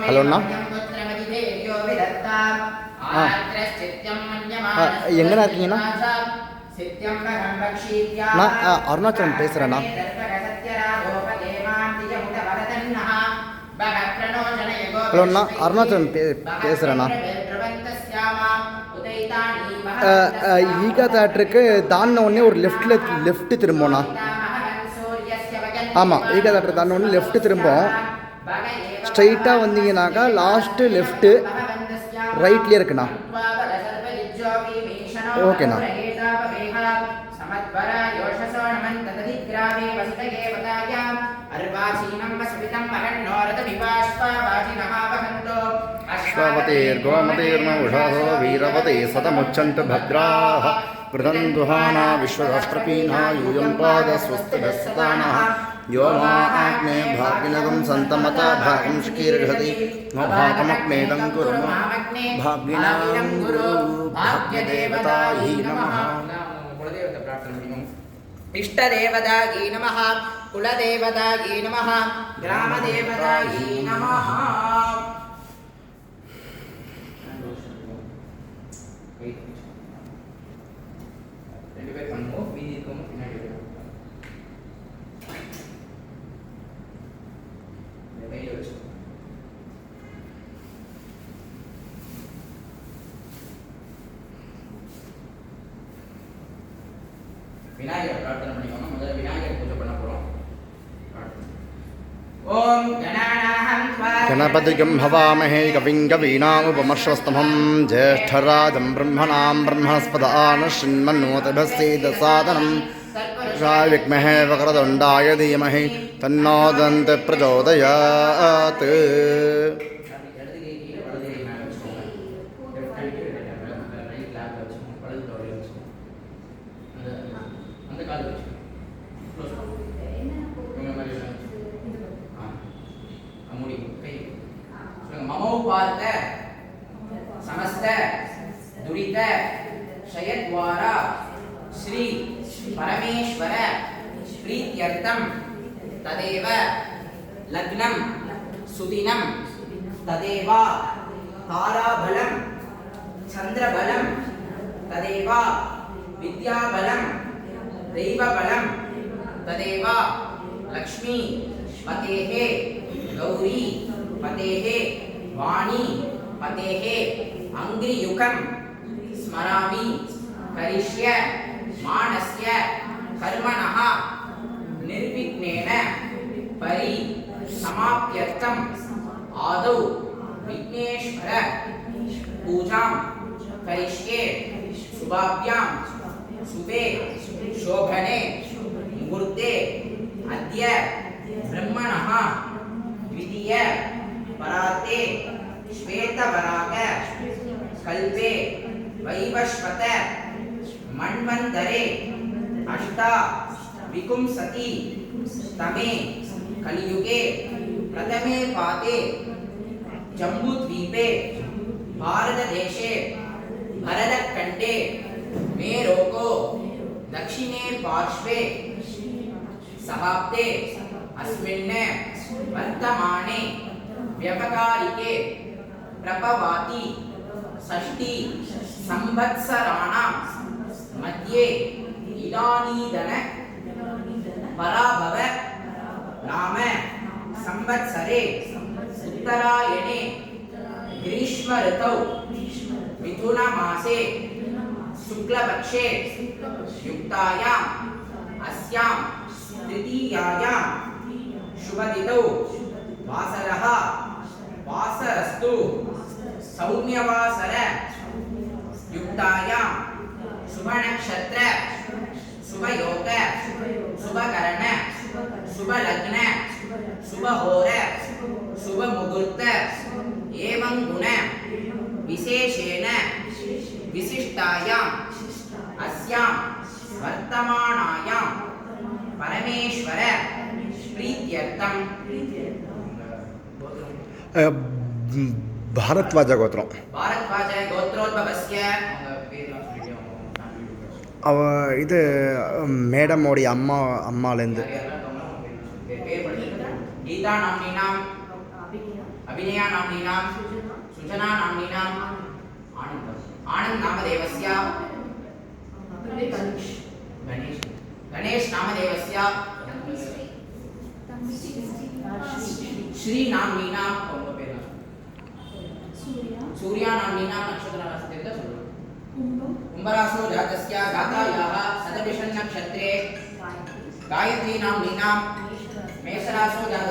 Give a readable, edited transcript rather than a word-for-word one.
Hello அண்ணா, எங்கண்ணா இருக்கீங்கண்ணா? நான் Arunachalam பேசுகிறேண்ணா. Hello அண்ணா, அருணாச்சலம் பேசுகிறேண்ணா. ஈகா தேட்டருக்கு தாண்டின உடனே ஒரு லெஃப்ட்டு திரும்போண்ணா. ஆமாம், ஈகா தேட்டர் தாண்டின உடனே லெஃப்ட்டு திரும்போம். ஸ்ட்ரைட்டாக வந்தீங்கன்னாக்கா லாஸ்ட்டு லெஃப்ட்டு ரைட்லேயே இருக்குண்ணா. ஓகேண்ணா. अश्ववतेर्गोमतेर्नौषधो वीरवते सतमुच्चन्तु भद्राः कृतन्दुहाना विश्वदस्त्रपीना यूयं पादस्वस्तिभिः सदानः यो मा आग्ने भाग्यनगं सन्तमता भागं शिकीर्घति नो भागमग्नेदं कुर्म भाग्यनां गुरु भाग्यदेवतायै नमः. इष्टदेवतायै नमः, कुलदेवतायै नमः, ग्रामदेवतायै नमः. விநாயகர் பிரார்த்தனை பண்ணிக்கோங்க. முதல்ல விநாயகர் பூஜை பண்ண போறோம். ஓம் கணானாஹம் गणपतिं हवामहे कविं कवीनामुपमश्वस्तमं ज्येष्ठराजं ब्रह्मणां ब्रह्मणस्पदान शृण्वन्नोतिभस्येदसादनं विद्महे वक्रतुण्डाय धीमहि तन्नो दन्ति प्रचोदयात्. ममोपात समस्त दुरित क्षयद्वारा श्री परमेश्वर प्रीत्यर्थम तदेव लग्नं सुदिनं तदेव ताराबलं चंद्रबलं तदेव विद्याबलं दैवबलं तदेव लक्ष्मी पतेः गौरी पतेः वाणी पतेः अंग्रियुकं स्मरामि करिष्ये मानस्य कर्मणः निर्विघ्नेन परि समाप्त्यर्थं आदौ विघ्नेश्वर पूजां करिष्ये. शुभाभ्यां शुभे शोभने मुहूर्ते अद्य ब्रह्मणः द्वितीय पराते श्वेतवराग कल्पे वैवस्वत मन्वन्तरे अष्टा विपुंसति तमे कलियुगे प्रथमे पाते जम्बूद्वीपे भारतदेशे भरतखण्डे मेरोको दक्षिणे पार्श्वे सहाब्दे अस्मिन् वर्तमाने व्यवहारिके प्रभवाति षष्ठी संवत्सराणां मध्ये इदानीदन पराभव नाम संवत्सरे उत्तरायणे ग्रीष्म ऋतौ मिथुन मासे शुक्लपक्षे युक्तायां अस्यां तृतीयायां शुभतिथौ वासरः वासरस्तु सौम्यवासर युक्तायां शुभनक्षत्र शुभयोग शुभकरण शुभलग्न शुभहोर शुभमुहूर्त एवं गुण विशेषेण विशिष्टायां अस्यां वर्तमानायां परमेश्वर प्रीत्यर्थं भारद्वाज गोत्रम भारद्वाज गोत्रोद्भवस्य அவ இது மேடமோடைய அம்மாலேருந்து பேர் படிச்சுட்டு கீதா நாம்னீனாம் अभिनया नाम्नीनां सुजना नाम्नीनां आनंद नामदेवस्य गणेश नामदेवस्य श्री नाम्नीनां सूर्या नाम्नीनां नक्षत्रस्य कुंभरासो जातस्य गातायाः सतभिषन् नक्षत्रे गायत्री नाम्नीनां मेषरासो जातस्य